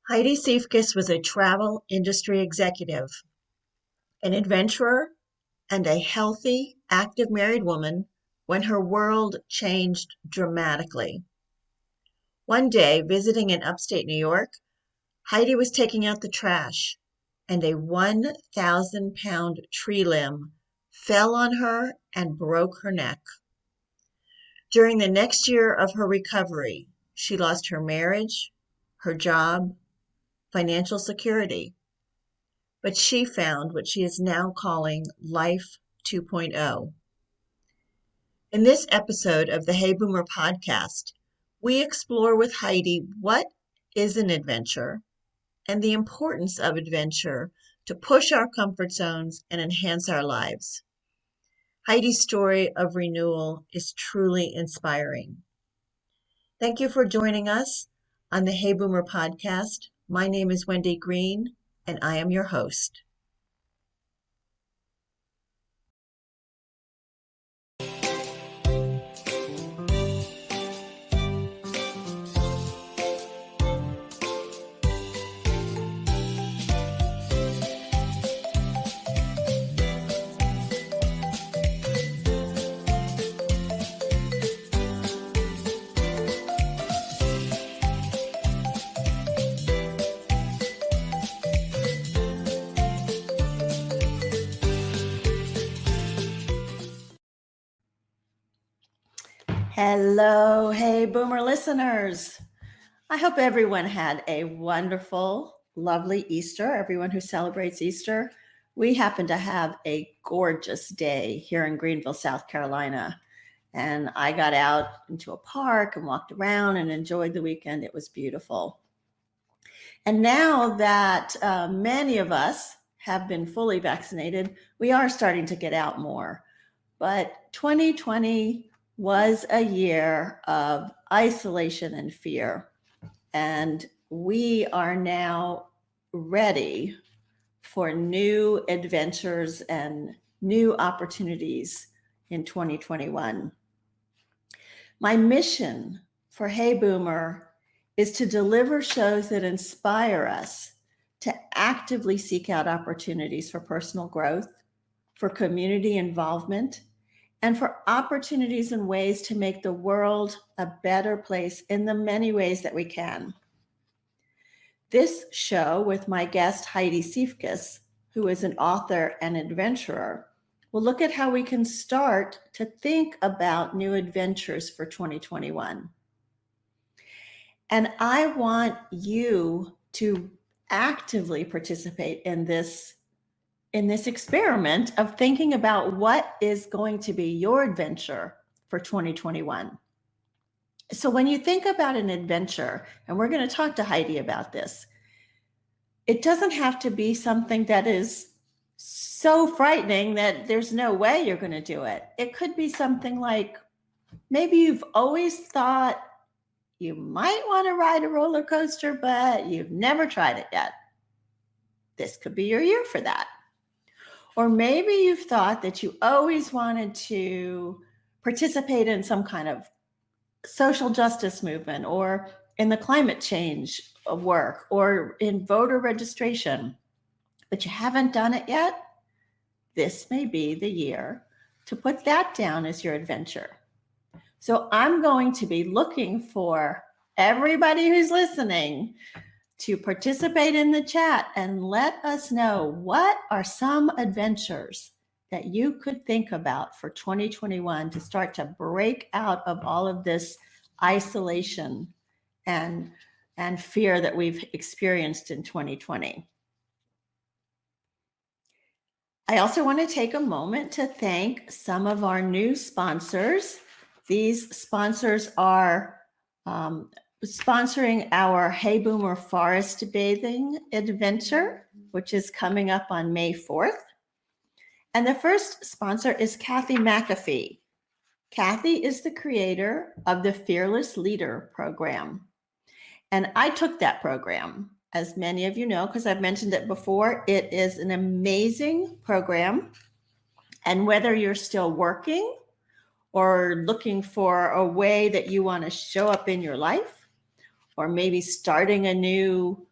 Heidi Siefkas was a travel industry executive, an adventurer, and a healthy, active married woman when her world changed dramatically. One day, visiting in upstate New York, Heidi was taking out the trash, and a 1,000-pound tree limb fell on her and broke her neck. During the next year of her recovery, she lost her marriage, her job, financial security. But she found what she is now calling Life 2.0. In this episode of the Hey Boomer podcast, we explore with Heidi what is an adventure and the importance of adventure to push our comfort zones and enhance our lives. Heidi's story of renewal is truly inspiring. Thank you for joining us on the Hey Boomer podcast. My name is Wendy Green, and I am your host. Hello, Hey Boomer listeners. I hope everyone had a wonderful, lovely Easter. Everyone who celebrates Easter. We happen to have a gorgeous day here in Greenville, South Carolina. And I got out into a park and walked around and enjoyed the weekend. It was beautiful. And now that many of us have been fully vaccinated, we are starting to get out more. But 2020 was a year of isolation and fear. And we are now ready for new adventures and new opportunities in 2021. My mission for Hey Boomer is to deliver shows that inspire us to actively seek out opportunities for personal growth, for community involvement, and for opportunities and ways to make the world a better place in the many ways that we can. This show with my guest, Heidi Siefkas, who is an author and adventurer, will look at how we can start to think about new adventures for 2021. And I want you to actively participate in this experiment of thinking about what is going to be your adventure for 2021. So when you think about an adventure, and we're going to talk to Heidi about this, it doesn't have to be something that is so frightening that there's no way you're going to do it. It could be something like maybe you've always thought you might want to ride a roller coaster, but you've never tried it yet. This could be your year for that. Or maybe you've thought that you always wanted to participate in some kind of social justice movement or in the climate change work or in voter registration, but you haven't done it yet. This may be the year to put that down as your adventure. So I'm going to be looking for everybody who's listening to participate in the chat and let us know what are some adventures that you could think about for 2021 to start to break out of all of this isolation and fear that we've experienced in 2020. I also want to take a moment to thank some of our new sponsors. These sponsors are sponsoring our Hey Boomer Forest Bathing Adventure, which is coming up on May 4th. And the first sponsor is Kathy McAfee. Kathy is the creator of the Fearless Leader program. And I took that program, as many of you know, because I've mentioned it before. It is an amazing program. And whether you're still working or looking for a way that you want to show up in your life, or maybe starting a new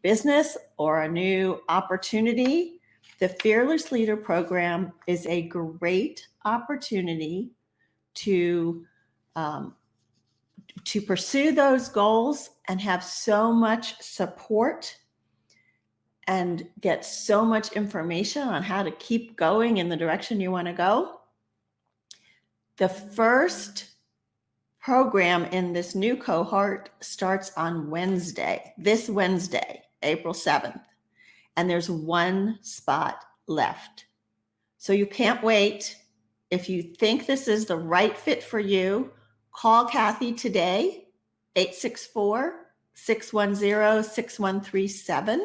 business or a new opportunity, the Fearless Leader Program is a great opportunity to pursue those goals and have so much support and get so much information on how to keep going in the direction you want to go. The first program in this new cohort starts on this Wednesday, April 7th, and there's one spot left. So you can't wait. If you think this is the right fit for you, call Kathy today, 864-610-6137.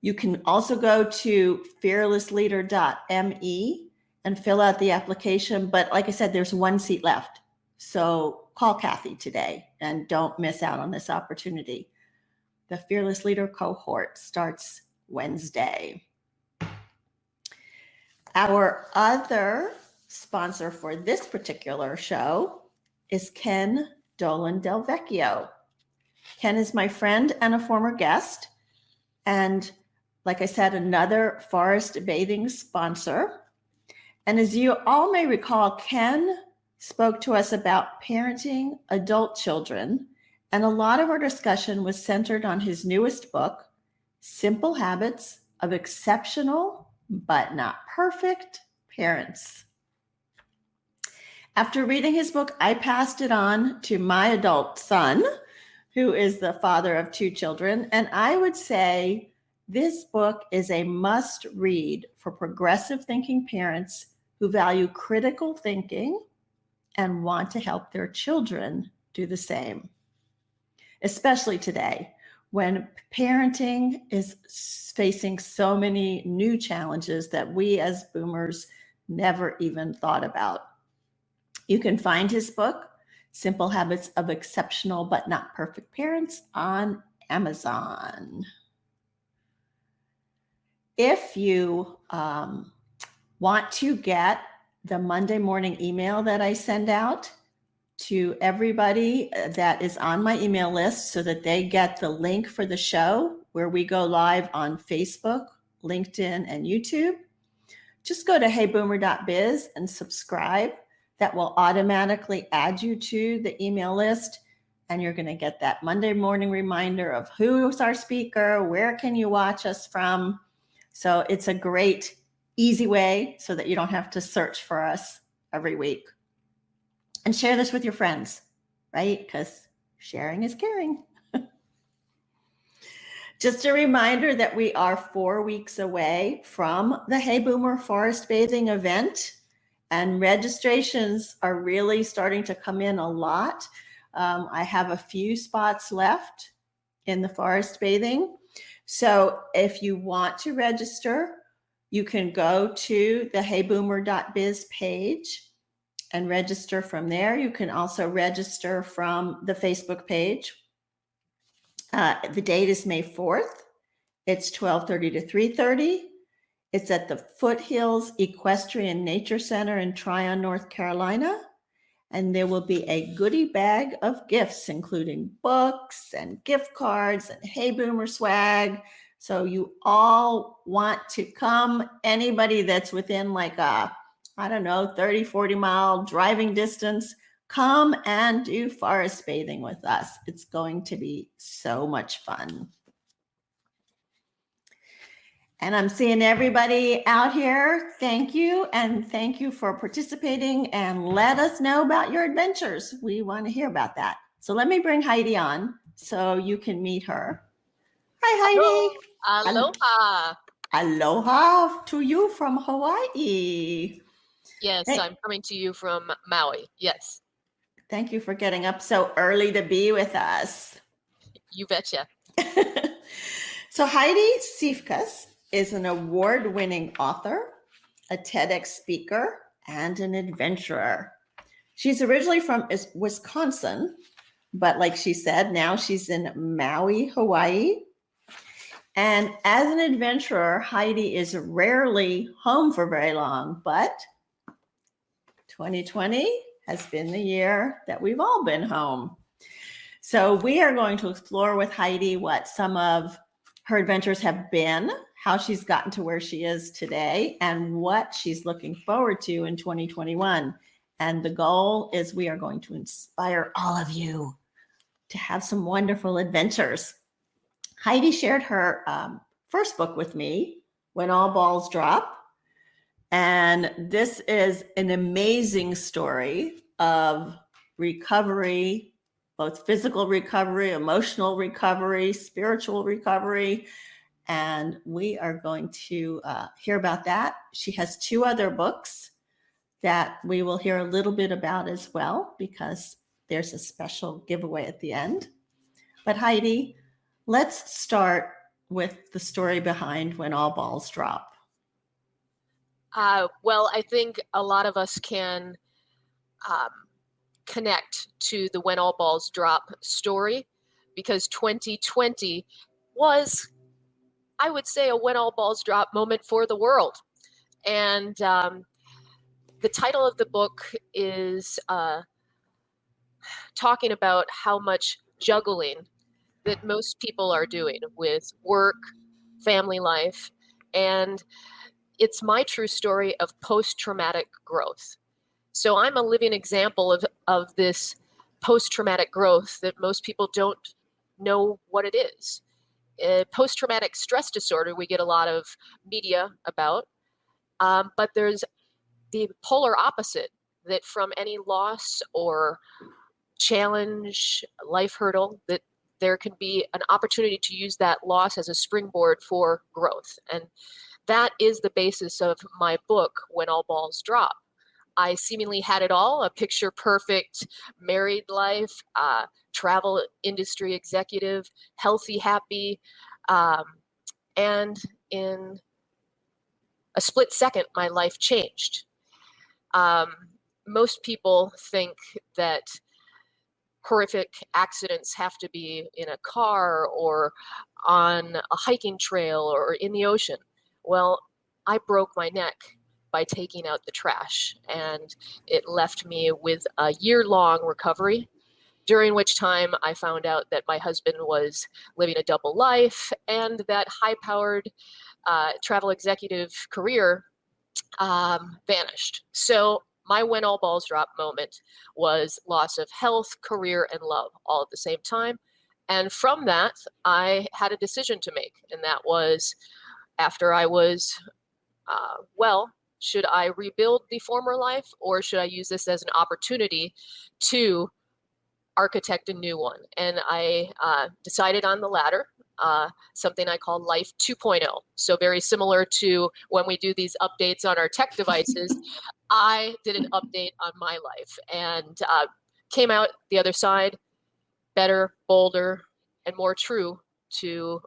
You can also go to fearlessleader.me and fill out the application. But like I said, there's one seat left. So call Kathy today and don't miss out on this opportunity. The Fearless Leader cohort starts Wednesday. Our other sponsor for this particular show is Ken Dolan Del Vecchio. Ken is my friend and a former guest. And like I said, another forest bathing sponsor. And as you all may recall, Ken spoke to us about parenting adult children. And a lot of our discussion was centered on his newest book, Simple Habits of Exceptional but Not Perfect Parents. After reading his book, I passed it on to my adult son, who is the father of 2 children. And I would say this book is a must read for progressive thinking parents who value critical thinking and want to help their children do the same, especially today when parenting is facing so many new challenges that we as boomers never even thought about. You can find his book, Simple Habits of Exceptional but Not Perfect Parents, on Amazon. If you want to get the Monday morning email that I send out to everybody that is on my email list so that they get the link for the show where we go live on Facebook, LinkedIn, and YouTube, just go to heyboomer.biz and subscribe. That will automatically add you to the email list, and you're going to get that Monday morning reminder of who's our speaker, where can you watch us from. So it's a great, easy way so that you don't have to search for us every week. And share this with your friends, right? Because sharing is caring. Just a reminder that we are 4 weeks away from the Hey Boomer Forest Bathing event, and registrations are really starting to come in a lot. I have a few spots left in the forest bathing. So if you want to register, you can go to the heyboomer.biz page and register from there. You can also register from the Facebook page. The date is May 4th. It's 12:30 to 3:30. It's at the Foothills Equestrian Nature Center in Tryon, North Carolina. And there will be a goodie bag of gifts, including books and gift cards and Hey Boomer swag. So you all want to come. Anybody that's within like a, 30, 40 mile driving distance, come and do forest bathing with us. It's going to be so much fun. And I'm seeing everybody out here. Thank you. And thank you for participating, and let us know about your adventures. We want to hear about that. So let me bring Heidi on so you can meet her. Hi, Heidi. Aloha. Aloha to you from Hawaii. Yes, hey. I'm coming to you from Maui. Yes. Thank you for getting up so early to be with us. You betcha. So Heidi Siefkas is an award-winning author, a TEDx speaker, and an adventurer. She's originally from Wisconsin, but like she said, now she's in Maui, Hawaii. And as an adventurer, Heidi is rarely home for very long, but 2020 has been the year that we've all been home. So So we are going to explore with Heidi what some of her adventures have been, how she's gotten to where she is today, and what she's looking forward to in 2021. And the goal is we are going to inspire all of you to have some wonderful adventures. Heidi shared her first book with me, When All Balls Drop. And this is an amazing story of recovery, both physical recovery, emotional recovery, spiritual recovery. And we are going to hear about that. She has 2 other books that we will hear a little bit about as well, because there's a special giveaway at the end. But Heidi, let's start with the story behind When All Balls Drop. Well, I think a lot of us can connect to the When All Balls Drop story, because 2020 was, I would say, a when all balls drop moment for the world. And the title of the book is talking about how much juggling that most people are doing with work, family life, and it's my true story of post-traumatic growth. So I'm a living example of this post-traumatic growth that most people don't know what it is. Post-traumatic stress disorder, we get a lot of media about, but there's the polar opposite, that from any loss or challenge, life hurdle, that there can be an opportunity to use that loss as a springboard for growth. And that is the basis of my book, When All Balls Drop. I seemingly had it all, a picture perfect married life, travel industry executive, healthy, happy, and in a split second, my life changed. Most people think that horrific accidents have to be in a car or on a hiking trail or in the ocean. Well, I broke my neck by taking out the trash, and it left me with a year-long recovery, during which time I found out that my husband was living a double life and that high-powered travel executive career vanished. So my When All Balls Drop moment was loss of health, career, and love all at the same time. And from that, I had a decision to make. And that was, after I was well, should I rebuild the former life, or should I use this as an opportunity to architect a new one? And I decided on the latter. Something I call Life 2.0. So very similar to when we do these updates on our tech devices, I did an update on my life and came out the other side better, bolder, and more true to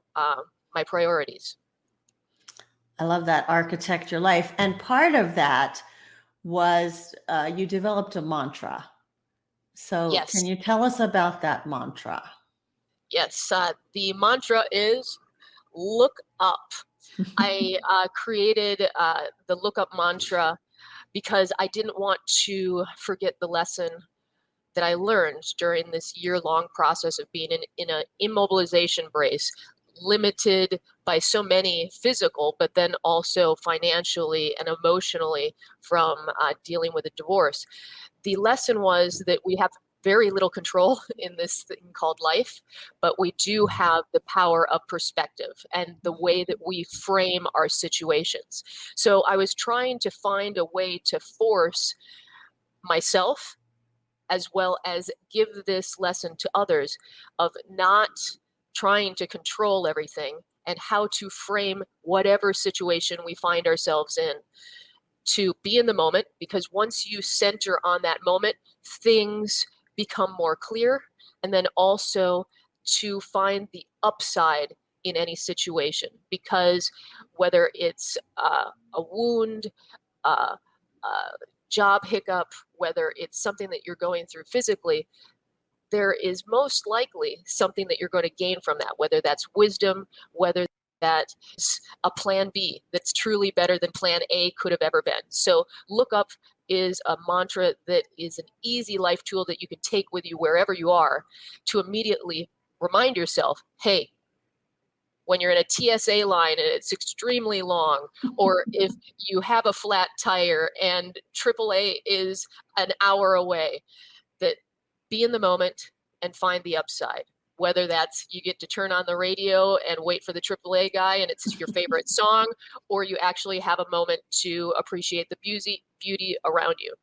my priorities. I love that, architect your life. And part of that was you developed a mantra. So Yes. Can you tell us about that mantra? Yes, the mantra is look up. I created the look up mantra because I didn't want to forget the lesson that I learned during this year-long process of being in an immobilization brace, limited by so many physical, but then also financially and emotionally from dealing with a divorce. The lesson was that we have very little control in this thing called life, but we do have the power of perspective and the way that we frame our situations. So I was trying to find a way to force myself, as well as give this lesson to others, of not trying to control everything and how to frame whatever situation we find ourselves in, to be in the moment, because once you center on that moment, things become more clear, and then also to find the upside in any situation, because whether it's a wound, a job hiccup, whether it's something that you're going through physically, there is most likely something that you're going to gain from that, whether that's wisdom, whether that's a plan B that's truly better than plan A could have ever been. So look up is a mantra that is an easy life tool that you can take with you wherever you are to immediately remind yourself, hey, when you're in a TSA line and it's extremely long, or if you have a flat tire and AAA is an hour away, that be in the moment and find the upside. Whether that's you get to turn on the radio and wait for the AAA guy and it's your favorite song, or you actually have a moment to appreciate the beauty around you.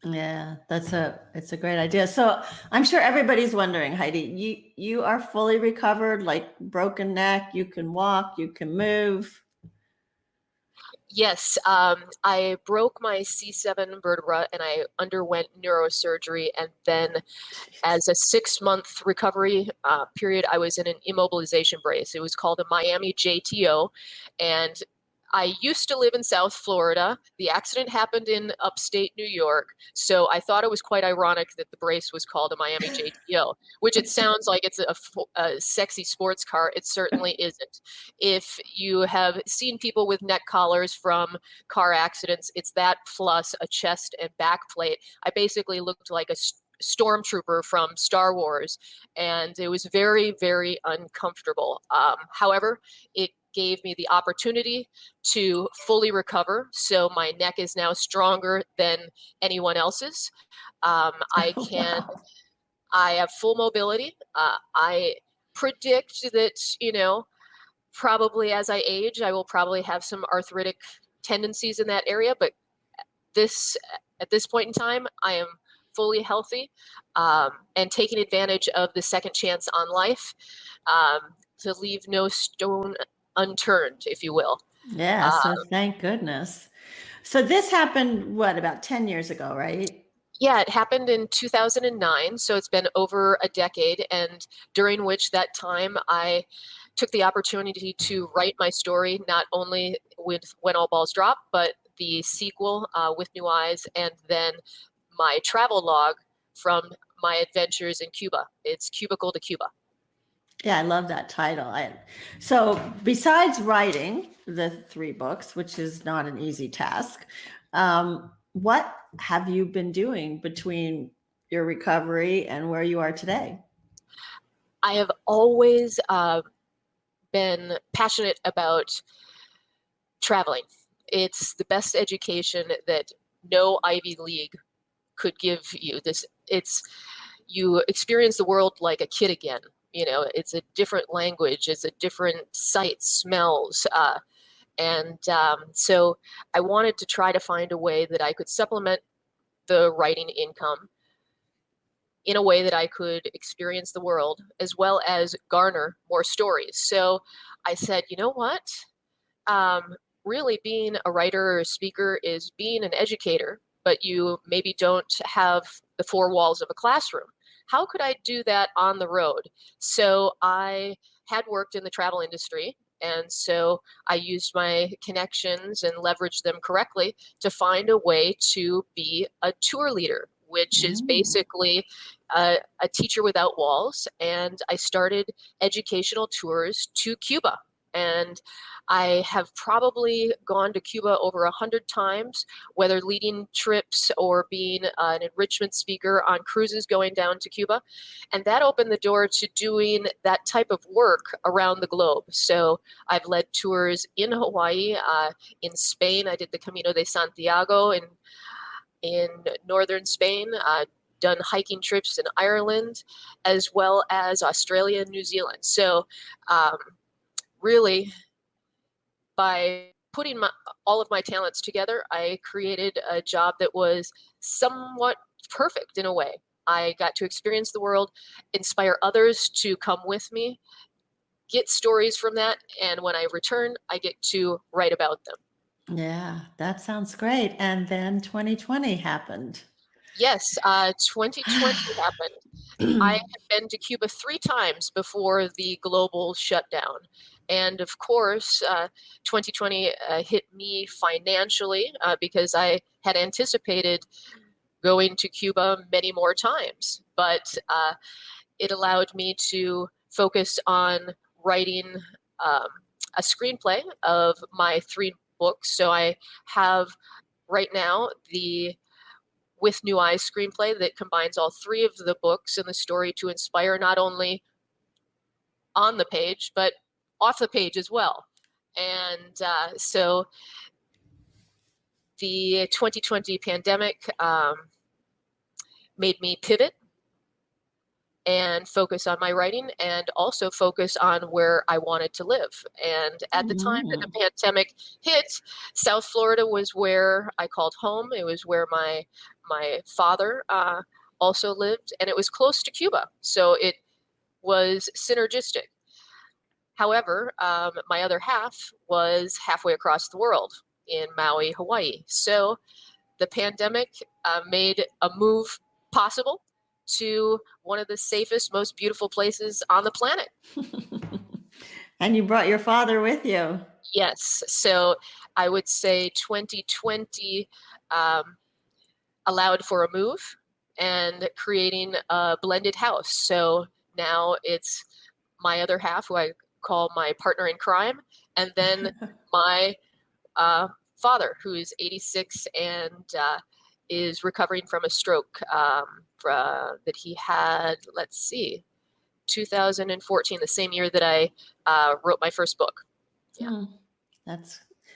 Yeah, it's a great idea. So I'm sure everybody's wondering, Heidi, you are fully recovered, like broken neck, you can walk, you can move. Yes, I broke my C7 vertebra and I underwent neurosurgery, and then as a 6-month recovery period, I was in an immobilization brace. It was called a Miami JTO, and I used to live in South Florida. The accident happened in upstate New York, so I thought it was quite ironic that the brace was called a Miami JTO, which it sounds like it's a sexy sports car. It certainly isn't. If you have seen people with neck collars from car accidents, it's that plus a chest and back plate. I basically looked like a stormtrooper from Star Wars, and it was very, very uncomfortable. However, it gave me the opportunity to fully recover. So my neck is now stronger than anyone else's. I can, Wow. I have full mobility. I predict that, probably as I age, I will probably have some arthritic tendencies in that area. But at this point in time, I am fully healthy and taking advantage of the second chance on life to leave no stone unturned, if you will. Yeah, Uh, so thank goodness. So this happened, what, about 10 years ago, right? yeah, it happened in 2009, so it's been over a decade, and during which that time I took the opportunity to write my story, not only with When All Balls Drop, but the sequel, With New Eyes, and then my travel log from my adventures in Cuba. It's Cubicle to Cuba. Yeah, I love that title. So besides writing the 3 books, which is not an easy task, what have you been doing between your recovery and where you are today? I have always been passionate about traveling. It's the best education that no Ivy League could give you. You experience the world like a kid again. It's a different language, it's a different sight, smells, and so I wanted to try to find a way that I could supplement the writing income in a way that I could experience the world as well as garner more stories. So I said, you know what? Really being a writer or a speaker is being an educator, but you maybe don't have the 4 walls of a classroom. How could I do that on the road? So I had worked in the travel industry, and so I used my connections and leveraged them correctly to find a way to be a tour leader, which is Mm. basically a teacher without walls. And I started educational tours to Cuba. And I have probably gone to Cuba over 100 times, whether leading trips or being an enrichment speaker on cruises going down to Cuba. And that opened the door to doing that type of work around the globe. So I've led tours in Hawaii, in Spain. I did the Camino de Santiago in northern Spain, done hiking trips in Ireland, as well as Australia and New Zealand. So really, by putting all of my talents together, I created a job that was somewhat perfect in a way. I got to experience the world, inspire others to come with me, get stories from that, and when I return, I get to write about them. Yeah, that sounds great. And then 2020 happened. Yes, 2020 happened. I had been to Cuba 3 times before the global shutdown. And of course, 2020 hit me financially because I had anticipated going to Cuba many more times. But it allowed me to focus on writing um, a screenplay of my 3 books. So I have right now, the With New Eyes screenplay that combines all three of the books and the story to inspire not only on the page, but off the page as well. And so the 2020 pandemic made me pivot and focus on my writing and also focus on where I wanted to live. And at the time that the pandemic hit, South Florida was where I called home. It was where my father also lived, and it was close to Cuba. So it was synergistic. However, my other half was halfway across the world in Maui, Hawaii. So the pandemic made a move possible to one of the safest, most beautiful places on the planet. And you brought your father with you. Yes. So I would say 2020 allowed for a move and creating a blended house. So now it's my other half, who I call my partner in crime, and then my father, who is 86 and is recovering from a stroke that he had, 2014, the same year that I wrote my first book. Yeah.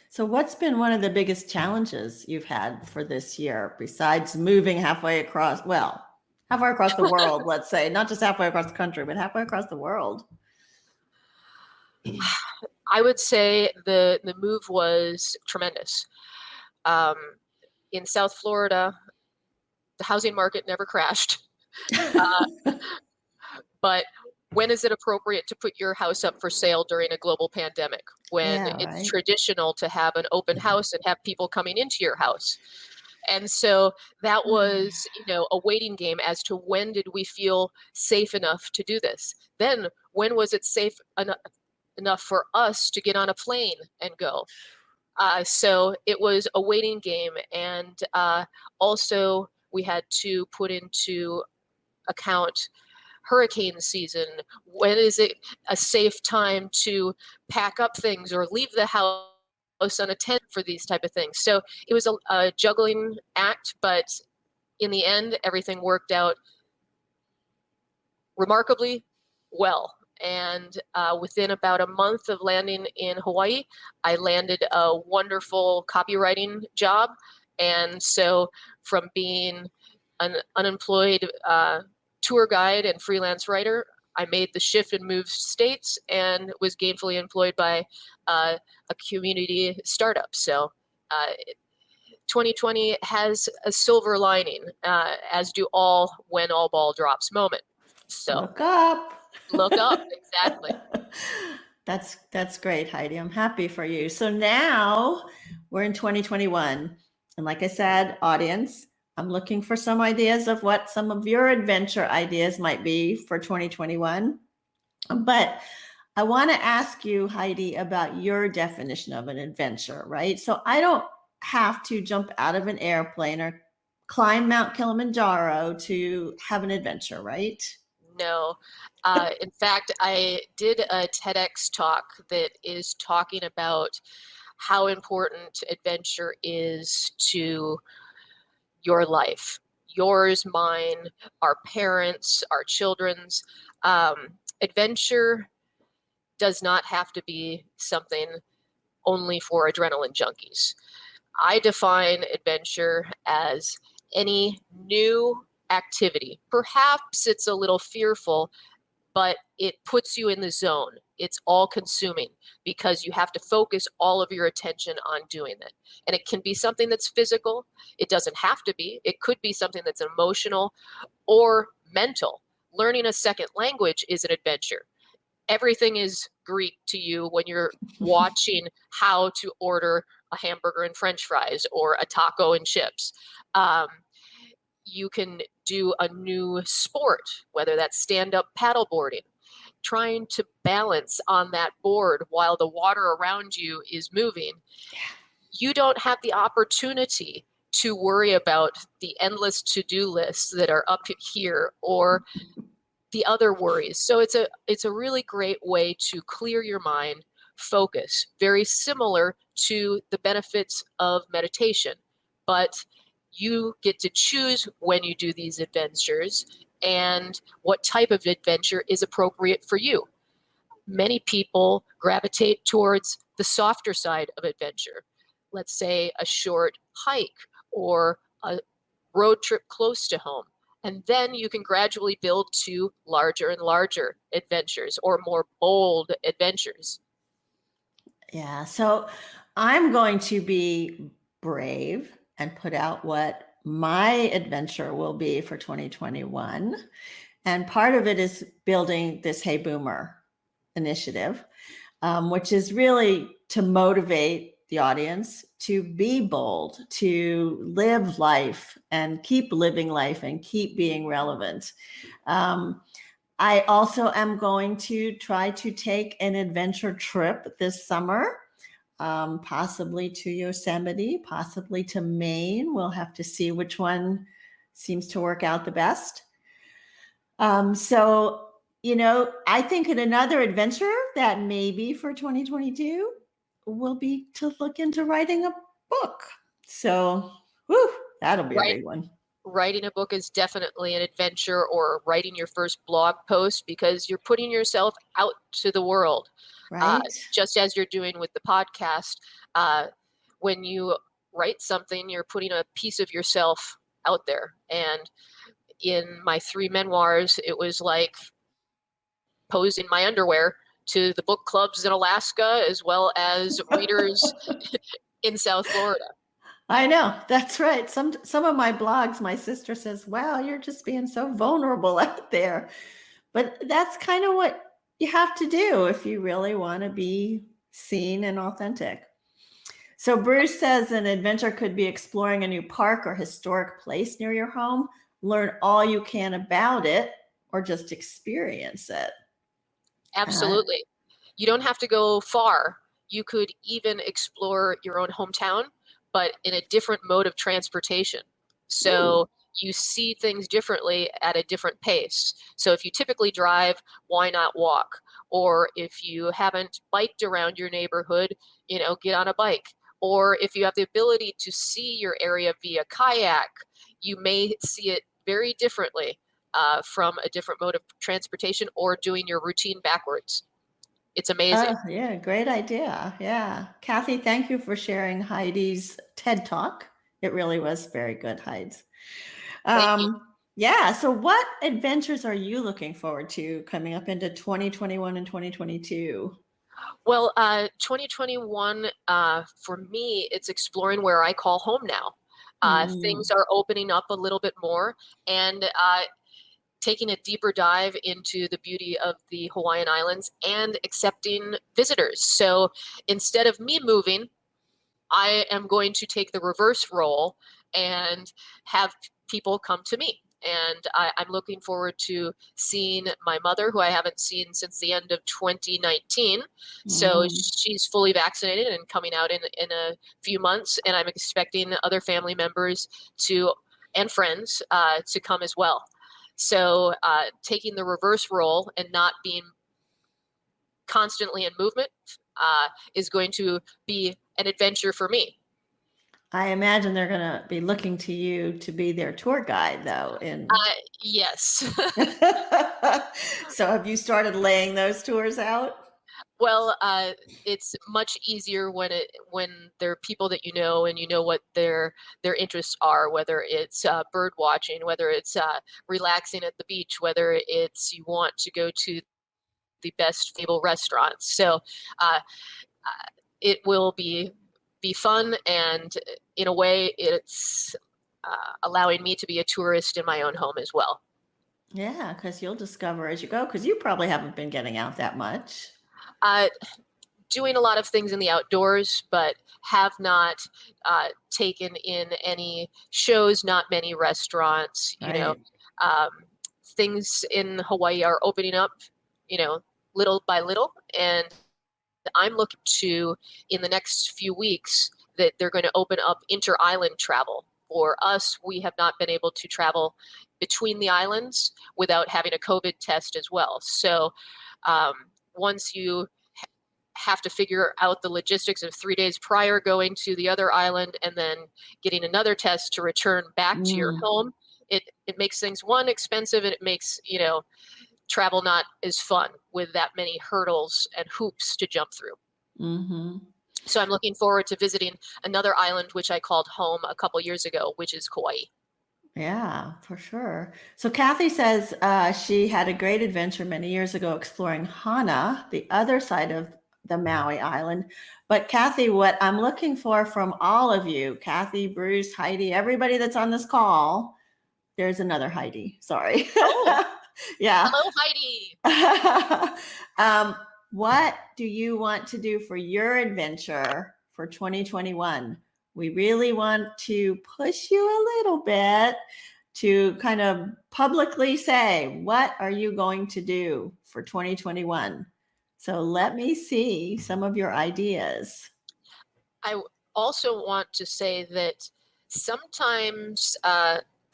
So what's been one of the biggest challenges you've had for this year, besides moving halfway across the world, let's say, not just halfway across the country, but halfway across the world? I would say the move was tremendous. In South Florida, the housing market never crashed. But when is it appropriate to put your house up for sale during a global pandemic, when it's traditional to have an open house and have people coming into your house? And so that was, a waiting game as to when did we feel safe enough to do this? Then when was it safe enough for us to get on a plane and go? So it was a waiting game. And also we had to put into account hurricane season. When is it a safe time to pack up things or leave the house unattended for these type of things? So it was a juggling act, but in the end, everything worked out remarkably well. And within about a month of landing in Hawaii, I landed a wonderful copywriting job. And so from being an unemployed tour guide and freelance writer, I made the shift and moved states and was gainfully employed by a community startup. So 2020 has a silver lining, as do all when all ball drops moment. So look up. Look up, exactly. That's great, Heidi. I'm happy for you. So now we're in 2021. And like I said, audience, I'm looking for some ideas of what some of your adventure ideas might be for 2021. But I want to ask you, Heidi, about your definition of an adventure, right? So I don't have to jump out of an airplane or climb Mount Kilimanjaro to have an adventure, right? No. In fact, I did a TEDx talk that is talking about how important adventure is to your life, yours, mine, our parents, our children's. Adventure does not have to be something only for adrenaline junkies. I define adventure as any new activity. Perhaps it's a little fearful, but it puts you in the zone. It's all consuming because you have to focus all of your attention on doing it. And it can be something that's physical. It doesn't have to be. It could be something that's emotional or mental. Learning a second language is an adventure. Everything is Greek to you when you're watching how to order a hamburger and French fries or a taco and chips. You can do a new sport, whether that's stand-up paddleboarding, trying to balance on that board while the water around you is moving. You don't have the opportunity to worry about the endless to-do lists that are up here or the other worries. So it's a really great way to clear your mind, focus, very similar to the benefits of meditation. but you get to choose when you do these adventures and what type of adventure is appropriate for you. Many people gravitate towards the softer side of adventure. Let's say a short hike or a road trip close to home. And then you can gradually build to larger and larger adventures or more bold adventures. Yeah. So I'm going to be brave and put out what my adventure will be for 2021. And part of it is building this Hey Boomer initiative, which is really to motivate the audience to be bold, to live life and keep living life and keep being relevant. I also am going to try to take an adventure trip this summer, possibly to Yosemite, possibly to Maine. We'll have to see which one seems to work out the best. So, I think in another adventure that maybe for 2022 will be to look into writing a book. So, that'll be a Right. big one. Writing a book is definitely an adventure, or writing your first blog post, because you're putting yourself out to the world. Right. Just as you're doing with the podcast. When you write something, you're putting a piece of yourself out there. And in my 3 memoirs, it was like posing my underwear to the book clubs in Alaska, as well as readers in South Florida. I know, that's right. Some of my blogs, my sister says, wow, you're just being so vulnerable out there. But that's kind of what you have to do if you really want to be seen and authentic. So Bruce says an adventure could be exploring a new park or historic place near your home. Learn all you can about it or just experience it. Absolutely. You don't have to go far. You could even explore your own hometown, but in a different mode of transportation. So you see things differently at a different pace. So if you typically drive, why not walk? Or if you haven't biked around your neighborhood, get on a bike. Or if you have the ability to see your area via kayak, you may see it very differently from a different mode of transportation, or doing your routine backwards. It's amazing. Oh, yeah, great idea. Yeah. Kathy, thank you for sharing Heidi's TED Talk. It really was very good, Heidi's. Thank you. Yeah. So what adventures are you looking forward to coming up into 2021 and 2022? Well, 2021, for me, it's exploring where I call home now. Things are opening up a little bit more, and taking a deeper dive into the beauty of the Hawaiian Islands and accepting visitors. So instead of me moving, I am going to take the reverse role and have people come to me. And I'm looking forward to seeing my mother, who I haven't seen since the end of 2019. So she's fully vaccinated and coming out in a few months. And I'm expecting other family members and friends to come as well. So taking the reverse role and not being constantly in movement is going to be an adventure for me. I imagine they're going to be looking to you to be their tour guide, though. Yes. So have you started laying those tours out? Well, it's much easier when there are people that you know, and you know what their interests are, whether it's bird watching, whether it's relaxing at the beach, whether it's you want to go to the best table restaurants. So it will be fun, and in a way, it's allowing me to be a tourist in my own home as well. Yeah, because you'll discover as you go, because you probably haven't been getting out that much. Doing a lot of things in the outdoors, but have not taken in any shows, not many restaurants. Right. Things in Hawaii are opening up, little by little. And I'm looking to, in the next few weeks, that they're going to open up inter-island travel. For us, we have not been able to travel between the islands without having a COVID test as well. So once you have to figure out the logistics of 3 days prior going to the other island and then getting another test to return back to your home, it makes things, one, expensive, and it makes, travel not as fun with that many hurdles and hoops to jump through. Mm-hmm. So I'm looking forward to visiting another island, which I called home a couple years ago, which is Kauai. Yeah, for sure. So Kathy says she had a great adventure many years ago exploring Hana, the other side of the Maui island. But Kathy, what I'm looking for from all of you, Kathy, Bruce, Heidi, everybody that's on this call, there's another Heidi. Sorry. Oh, yeah. hello, Heidi. What do you want to do for your adventure for 2021? We really want to push you a little bit to kind of publicly say, what are you going to do for 2021? So let me see some of your ideas. I also want to say that sometimes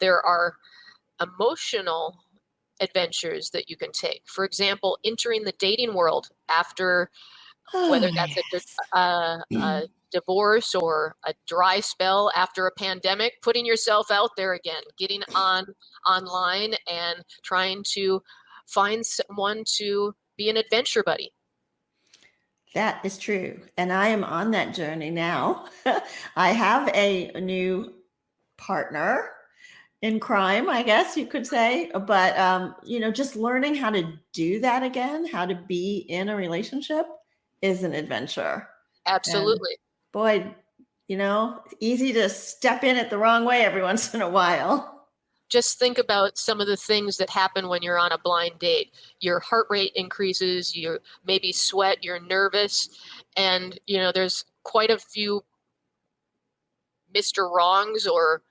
there are emotional adventures that you can take. For example, entering the dating world after, whether that's a divorce or a dry spell after a pandemic, putting yourself out there again, getting online and trying to find someone to be an adventure buddy. That is true. And I am on that journey now. I have a new partner in crime, I guess you could say. But, just learning how to do that again, how to be in a relationship is an adventure. Absolutely. And boy, it's easy to step in it the wrong way every once in a while. Just think about some of the things that happen when you're on a blind date. Your heart rate increases, you maybe sweat, you're nervous, and there's quite a few Mr. Wrongs or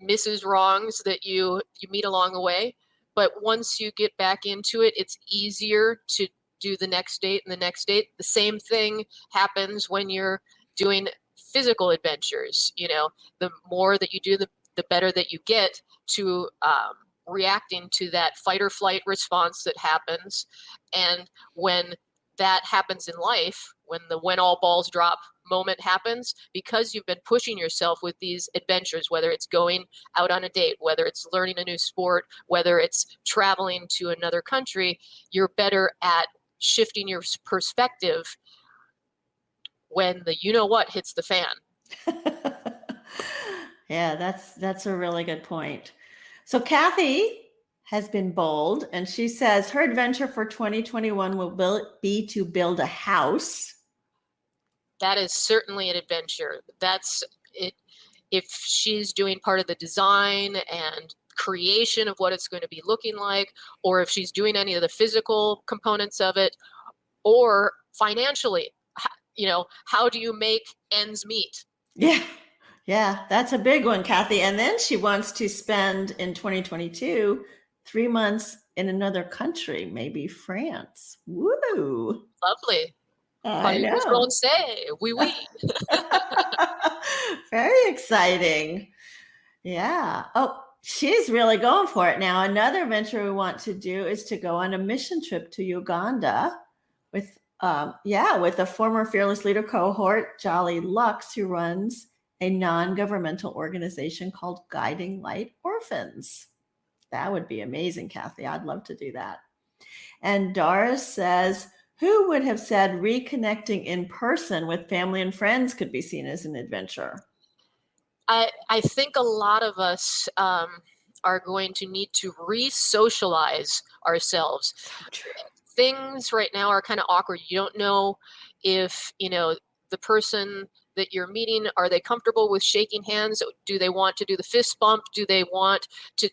Mrs. Wrongs that you meet along the way. But once you get back into it, it's easier to do the next date and the next date. The same thing happens when you're doing physical adventures. The more that you do, the better that you get to reacting to that fight or flight response that happens. And when that happens in life, when all balls drop moment happens, because you've been pushing yourself with these adventures, whether it's going out on a date, whether it's learning a new sport, whether it's traveling to another country, you're better at shifting your perspective when the what hits the fan. Yeah, that's a really good point. So Kathy has been bold, and she says her adventure for 2021 will be to build a house. That is certainly an adventure. That's it. If she's doing part of the design and creation of what it's going to be looking like, or if she's doing any of the physical components of it, or financially, how do you make ends meet? Yeah, that's a big one, Kathy. And then she wants to spend in 2022 3 months in another country, maybe France. Woo! Lovely. I know. Oui, oui. Very exciting. Yeah. Oh, she's really going for it now. Another venture we want to do is to go on a mission trip to Uganda with a former Fearless Leader cohort, Jolly Lux, who runs a non-governmental organization called Guiding Light Orphans. That would be amazing, Kathy. I'd love to do that. And Doris says, who would have said reconnecting in person with family and friends could be seen as an adventure? I think a lot of us are going to need to re-socialize ourselves. Things right now are kind of awkward. You don't know if, the person that you're meeting, are they comfortable with shaking hands? Do they want to do the fist bump? Do they want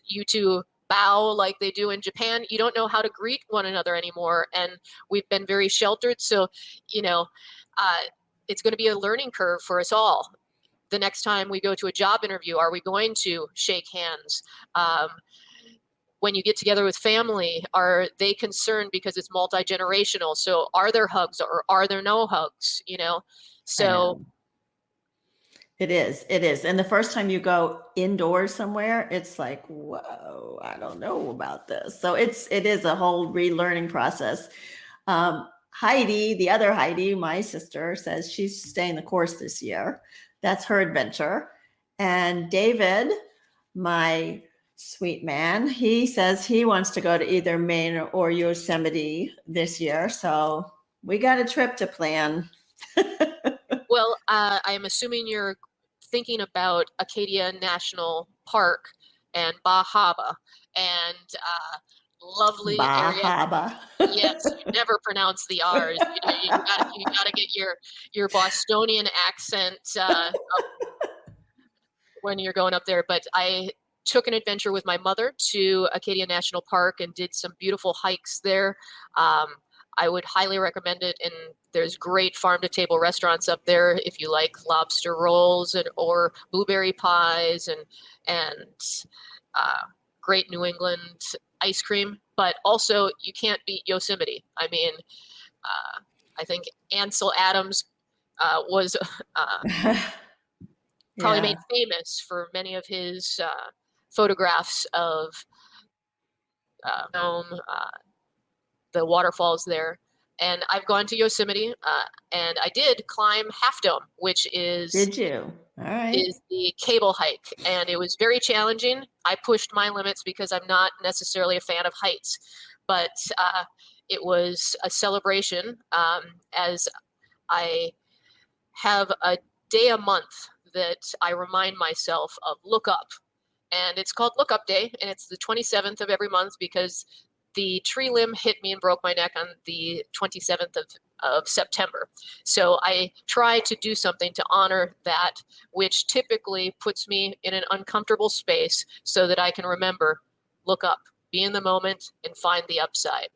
you to bow like they do in Japan? You don't know how to greet one another anymore. And we've been very sheltered. So, it's going to be a learning curve for us all. The next time we go to a job interview, are we going to shake hands? When you get together with family, are they concerned because it's multi-generational? So are there hugs or are there no hugs? So it is. And the first time you go indoors somewhere, it's like, whoa, I don't know about this. So it is a whole relearning process. Heidi, the other Heidi, my sister, says she's staying the course this year. That's her adventure. And David, my sweet man, he says he wants to go to either Maine or Yosemite this year. So we got a trip to plan. Well, I am assuming you're thinking about Acadia National Park and Bahaba and lovely area. Bahaba. Yes, you never pronounce the R's. You gotta get your Bostonian accent when you're going up there. But I took an adventure with my mother to Acadia National Park and did some beautiful hikes there. I would highly recommend it, and there's great farm-to-table restaurants up there if you like lobster rolls or blueberry pies and great New England ice cream. But also, you can't beat Yosemite. I mean, I think Ansel Adams was probably made famous for many of his photographs of the waterfalls there. And I've gone to Yosemite, and I did climb Half Dome, which is Did you? All right. Is the cable hike, and it was very challenging. I pushed my limits because I'm not necessarily a fan of heights, but it was a celebration as I have a day a month that I remind myself of Look Up, and it's called Look Up Day, and it's the 27th of every month because the tree limb hit me and broke my neck on the 27th of September. So I try to do something to honor that, which typically puts me in an uncomfortable space so that I can remember, look up, be in the moment, and find the upside.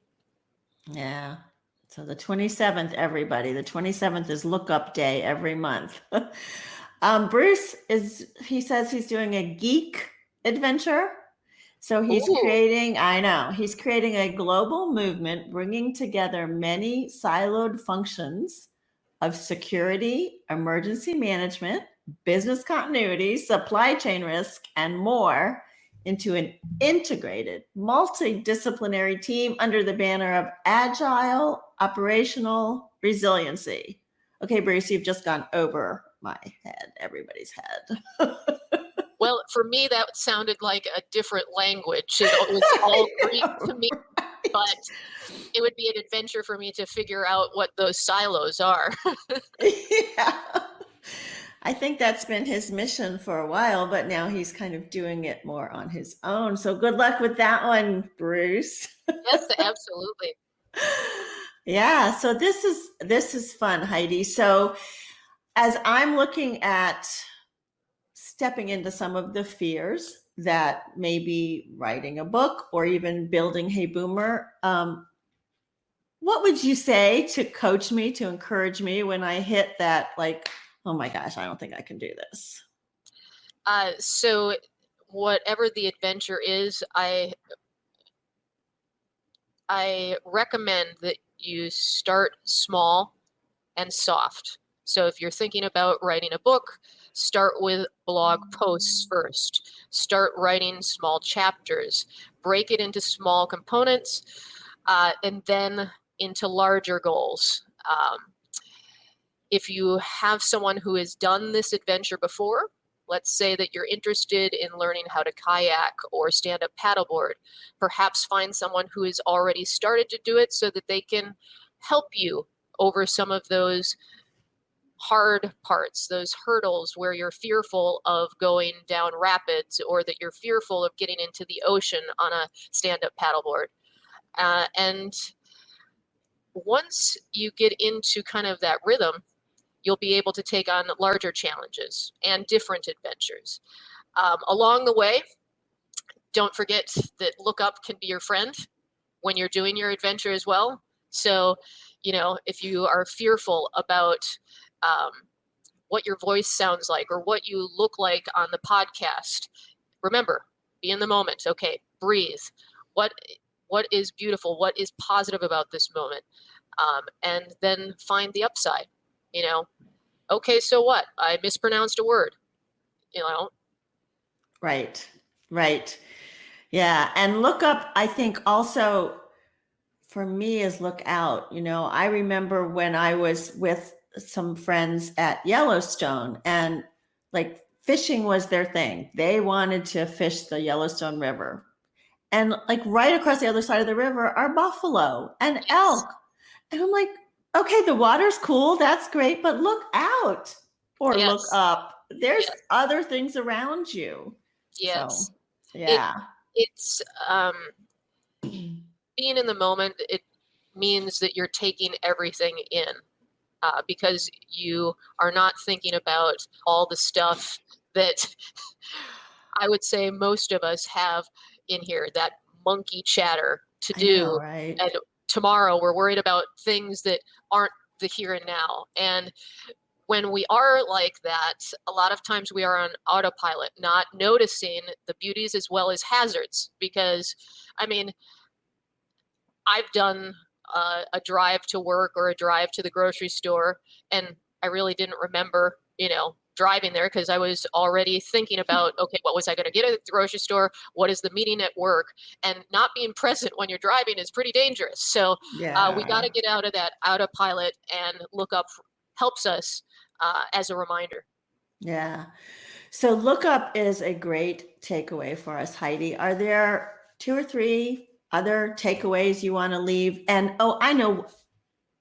Yeah. So the 27th, everybody, the 27th is Look Up Day every month. Bruce he says he's doing a geek adventure. So he's creating a global movement bringing together many siloed functions of security, emergency management, business continuity, supply chain risk, and more into an integrated, multidisciplinary team under the banner of agile, operational resiliency. Okay, Bruce, you've just gone over my head, everybody's head. Well, for me, that sounded like a different language. It was all Greek to me, but it would be an adventure for me to figure out what those silos are. Yeah. I think that's been his mission for a while, but now he's kind of doing it more on his own. So good luck with that one, Bruce. Yes, absolutely. Yeah, so this is fun, Heidi. So as I'm looking at stepping into some of the fears that maybe writing a book or even building Hey Boomer, what would you say to coach me, to encourage me when I hit that, like, oh my gosh, I don't think I can do this? So whatever the adventure is, I recommend that you start small and soft. So if you're thinking about writing a book, start with blog posts first. Start writing small chapters. Break it into small components, and then into larger goals. If you have someone who has done this adventure before, let's say that you're interested in learning how to kayak or stand up paddleboard, perhaps find someone who has already started to do it so that they can help you over some of those hard parts, those hurdles where you're fearful of going down rapids or that you're fearful of getting into the ocean on a stand-up paddleboard. And once you get into kind of that rhythm, you'll be able to take on larger challenges and different adventures. Along the way, don't forget that Look Up can be your friend when you're doing your adventure as well. So, if you are fearful about what your voice sounds like or what you look like on the podcast, remember, be in the moment. Okay, breathe. What is beautiful? What is positive about this moment? And then find the upside. Okay, so what? I mispronounced a word. Right. Yeah, and Look Up, I think also for me is look out. I remember when I was with some friends at Yellowstone, and like fishing was their thing. They wanted to fish the Yellowstone River. And like right across the other side of the river are buffalo and Yes. elk. And I'm like, okay, the water's cool. That's great. But look out or look Yes. up. There's Yes. other things around you. So, Yes. It yeah. it's being in the moment. It means that you're taking everything in, because you are not thinking about all the stuff that I would say most of us have in here, that monkey chatter to I know, do. right? And tomorrow we're worried about things that aren't the here and now. And when we are like that, a lot of times we are on autopilot, not noticing the beauties as well as hazards. Because, I mean, I've done a drive to work or a drive to the grocery store, and I really didn't remember, driving there because I was already thinking about, okay, what was I going to get at the grocery store? What is the meeting at work? And not being present when you're driving is pretty dangerous. So we got to Yeah. get out of that autopilot, and look up helps us as a reminder. Yeah. So look up is a great takeaway for us, Heidi. Are there 2 or 3 other takeaways you want to leave? And I know,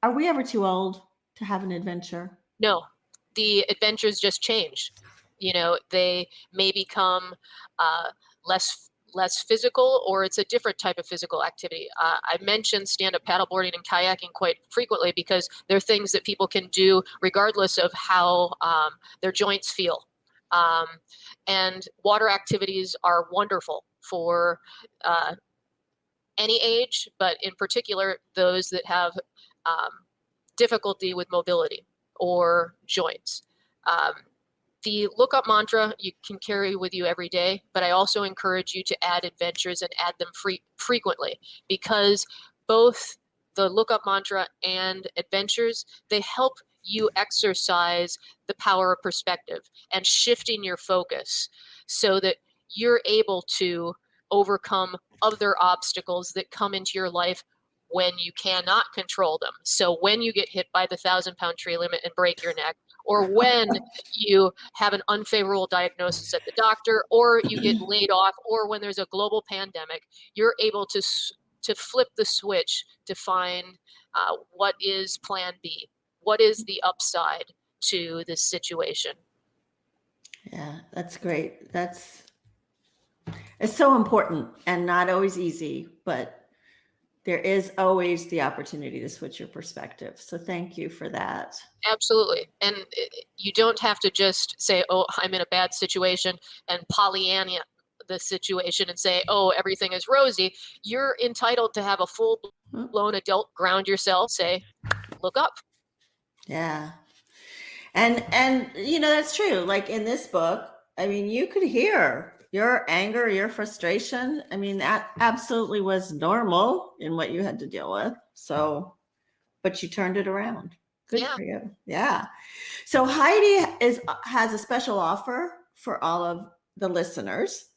are we ever too old to have an adventure? No, the adventures just change. They may become less physical, or it's a different type of physical activity. I mentioned stand-up paddleboarding and kayaking quite frequently because they're things that people can do regardless of how their joints feel. And water activities are wonderful for any age, but in particular, those that have difficulty with mobility or joints. The look up mantra you can carry with you every day, but I also encourage you to add adventures and add them frequently, because both the look up mantra and adventures, they help you exercise the power of perspective and shifting your focus so that you're able to overcome other obstacles that come into your life when you cannot control them. So when you get hit by the 1,000-pound tree limit and break your neck, or when you have an unfavorable diagnosis at the doctor, or you get laid off, or when there's a global pandemic, you're able to flip the switch to find what is plan B, what is the upside to this situation. Yeah, that's great. It's so important and not always easy, but there is always the opportunity to switch your perspective. So thank you for that. Absolutely. And you don't have to just say, oh, I'm in a bad situation, and Pollyanna the situation and say, oh, everything is rosy. You're entitled to have a full-blown adult ground yourself, say, look up. Yeah. And that's true. Like in this book, I mean, you could hear your anger, your frustration. I mean, that absolutely was normal in what you had to deal with. So, but you turned it around. Good Yeah. for you. Yeah. So Heidi has a special offer for all of the listeners.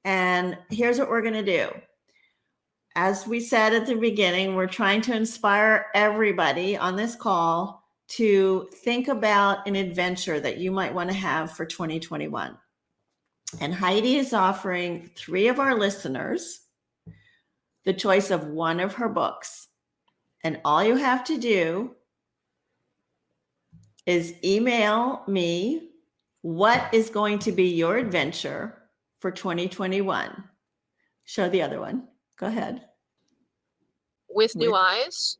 And here's what we're going to do. As we said at the beginning, we're trying to inspire everybody on this call to think about an adventure that you might want to have for 2021. And Heidi is offering 3 of our listeners the choice of one of her books. And all you have to do is email me what is going to be your adventure for 2021. Show the other one. Go ahead. With new eyes,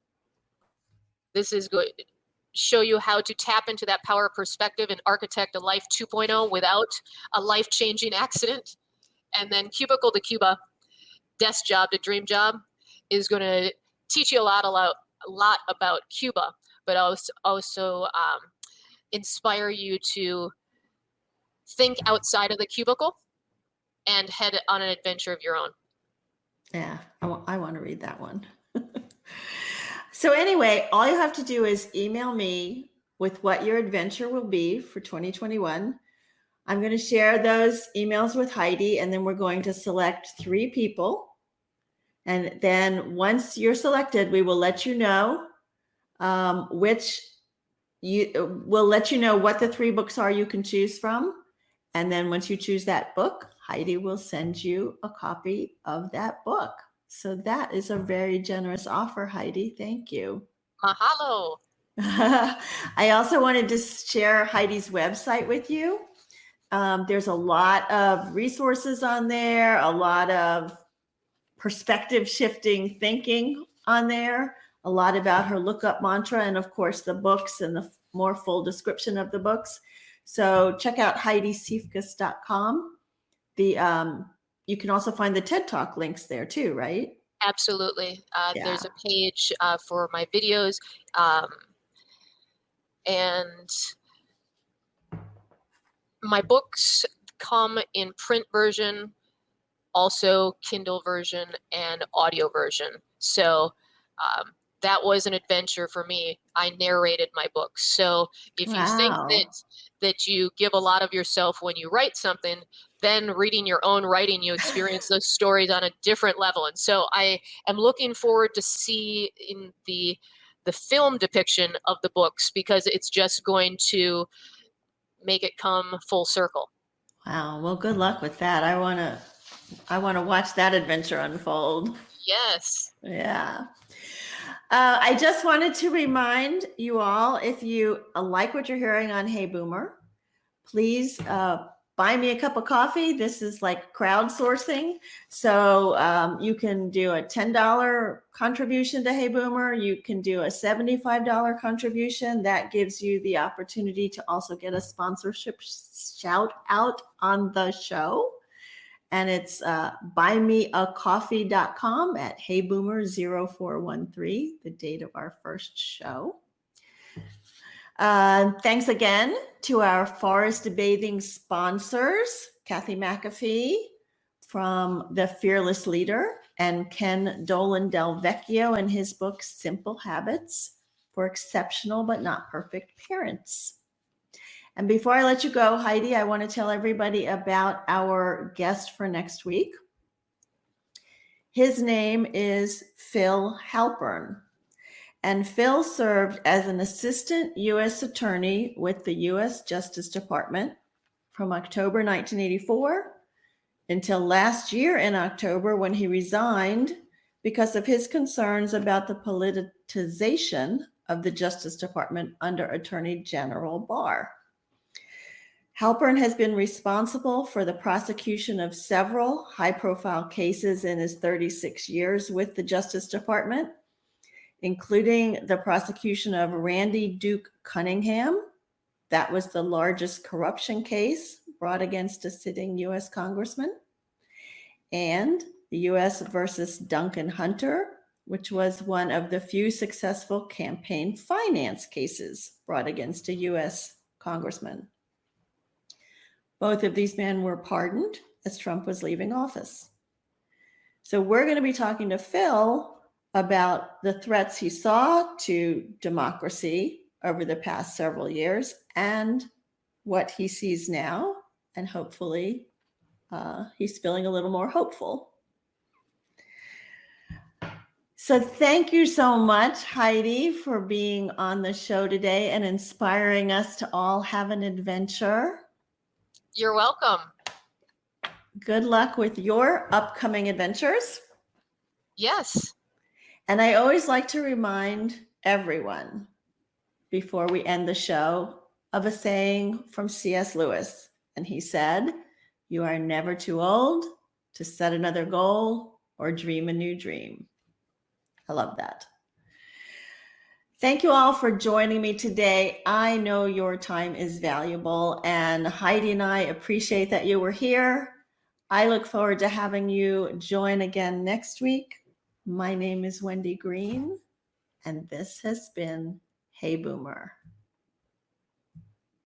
this is going to show you how to tap into that power of perspective and architect a life 2.0 without a life-changing accident. And then Cubicle to Cuba, desk job to dream job, is going to teach you a lot about Cuba, but also inspire you to think outside of the cubicle and head on an adventure of your own. Yeah, I want to read that one. So anyway, all you have to do is email me with what your adventure will be for 2021. I'm going to share those emails with Heidi, and then we're going to select 3 people And then once you're selected, we will let you know we'll let you know what the 3 books are you can choose from. And then once you choose that book, Heidi will send you a copy of that book. So that is a very generous offer, Heidi. Thank you. Mahalo. I also wanted to share Heidi's website with you. There's a lot of resources on there, a lot of perspective shifting thinking on there, a lot about her lookup mantra, and of course the books and the more full description of the books. So check out HeidiSiefkas.com. You can also find the TED Talk links there too, right? Absolutely. Yeah. There's a page for my videos, and my books come in print version, also Kindle version, and audio version. So that was an adventure for me. I narrated my books. So if you think that you give a lot of yourself when you write something, then reading your own writing, you experience those stories on a different level. And so I am looking forward to see in the film depiction of the books, because it's just going to make it come full circle. Wow. Well, good luck with that. I want to watch that adventure unfold. Yes. Yeah. I just wanted to remind you all, if you like what you're hearing on Hey Boomer, please buy me a cup of coffee. This is like crowdsourcing. So you can do a $10 contribution to Hey Boomer. You can do a $75 contribution. That gives you the opportunity to also get a sponsorship shout out on the show. And it's buymeacoffee.com at heyboomer0413, the date of our first show. Thanks again to our forest bathing sponsors, Kathy McAfee from The Fearless Leader, and Ken Dolan Del Vecchio and his book, Simple Habits for Exceptional but Not Perfect Parents. And before I let you go, Heidi, I want to tell everybody about our guest for next week. His name is Phil Halpern. And Phil served as an assistant U.S. attorney with the U.S. Justice Department from October 1984 until last year in October, when he resigned because of his concerns about the politicization of the Justice Department under Attorney General Barr. Halpern has been responsible for the prosecution of several high-profile cases in his 36 years with the Justice Department, including the prosecution of Randy Duke Cunningham. That was the largest corruption case brought against a sitting U.S. congressman. And the U.S. versus Duncan Hunter, which was one of the few successful campaign finance cases brought against a U.S. congressman. Both of these men were pardoned as Trump was leaving office. So we're going to be talking to Phil about the threats he saw to democracy over the past several years and what he sees now. And hopefully he's feeling a little more hopeful. So thank you so much, Heidi, for being on the show today and inspiring us to all have an adventure. You're welcome. Good luck with your upcoming adventures. Yes. And I always like to remind everyone before we end the show of a saying from C.S. Lewis. And he said, "You are never too old to set another goal or dream a new dream." I love that. Thank you all for joining me today. I know your time is valuable, and Heidi and I appreciate that you were here. I look forward to having you join again next week. My name is Wendy Green, and this has been Hey Boomer.